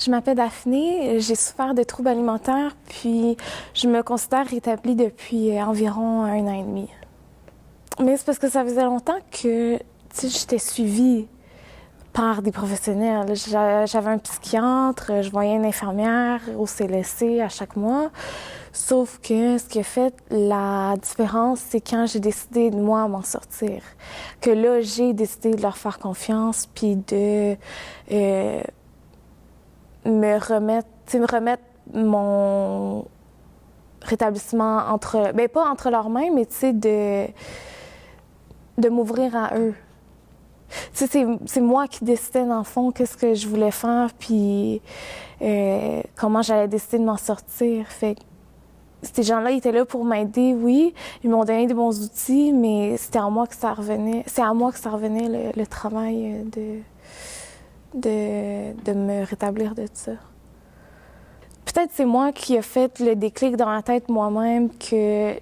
Je m'appelle Daphné, j'ai souffert de troubles alimentaires, puis je me considère rétablie depuis environ 1 an et demi. Mais c'est parce que ça faisait longtemps que j'étais suivie par des professionnels. J'avais un psychiatre, je voyais une infirmière au CLSC à chaque mois. Sauf que ce qui a fait la différence, c'est quand j'ai décidé de moi m'en sortir. Que là, j'ai décidé de leur faire confiance, puis de me remettre mon rétablissement entre, ben pas entre leurs mains, mais tu sais, de m'ouvrir à eux. Tu sais, c'est moi qui décidais dans le fond qu'est-ce que je voulais faire, puis comment j'allais décider de m'en sortir. Fait que ces gens-là, ils étaient là pour m'aider, oui. Ils m'ont donné des bons outils, mais c'était à moi que ça revenait. C'est à moi que ça revenait le travail de me rétablir de ça. Peut-être c'est moi qui ai fait le déclic dans la tête moi-même que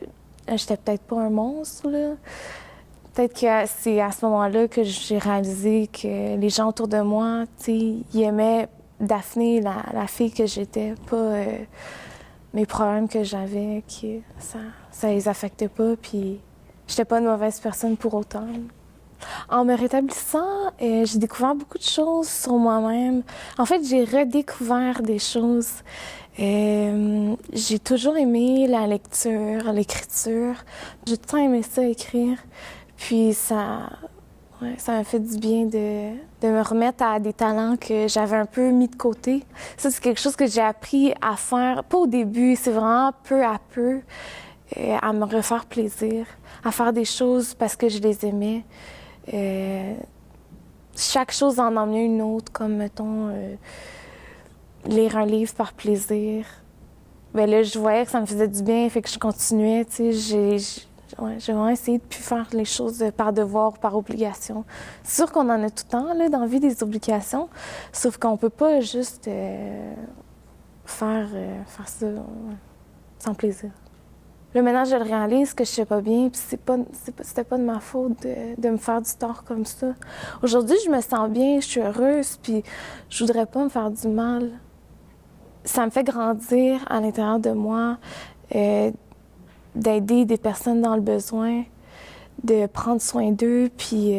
j'étais peut-être pas un monstre, là. Peut-être que c'est à ce moment-là que j'ai réalisé que les gens autour de moi, tu sais, ils aimaient Daphné, la fille que j'étais, pas mes problèmes que j'avais, que ça les affectait pas, puis j'étais pas une mauvaise personne pour autant. En me rétablissant, j'ai découvert beaucoup de choses sur moi-même. En fait, j'ai redécouvert des choses. J'ai toujours aimé la lecture, l'écriture. J'ai tout le temps aimé ça, écrire. Puis ça m'a fait du bien de me remettre à des talents que j'avais un peu mis de côté. Ça, c'est quelque chose que j'ai appris à faire, pas au début, c'est vraiment peu à peu, à me refaire plaisir, à faire des choses parce que je les aimais. Chaque chose en emmenait une autre, comme, mettons, lire un livre par plaisir. Ben là, je voyais que ça me faisait du bien, fait que je continuais, tu sais, j'ai vraiment essayé de plus faire les choses par devoir, par obligation. C'est sûr qu'on en a tout le temps, là, dans la vie, des obligations, sauf qu'on peut pas juste faire ça sans plaisir. Là, maintenant, je le réalise que je sais pas bien, puis c'était pas de ma faute de me faire du tort comme ça. Aujourd'hui, je me sens bien, je suis heureuse, puis je voudrais pas me faire du mal. Ça me fait grandir à l'intérieur de moi, d'aider des personnes dans le besoin, de prendre soin d'eux, puis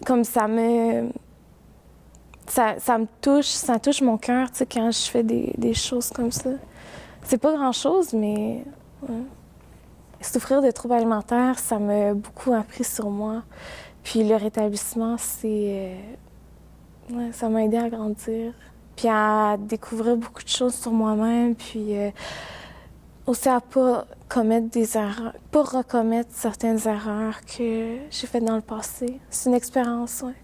comme ça me touche, ça touche mon cœur, tu sais, quand je fais des choses comme ça. C'est pas grand-chose, mais ouais. Souffrir de troubles alimentaires, ça m'a beaucoup appris sur moi. Puis le rétablissement, ça m'a aidé à grandir, puis à découvrir beaucoup de choses sur moi-même, puis aussi à pas commettre des erreurs, pas recommettre certaines erreurs que j'ai faites dans le passé. C'est une expérience, ouais.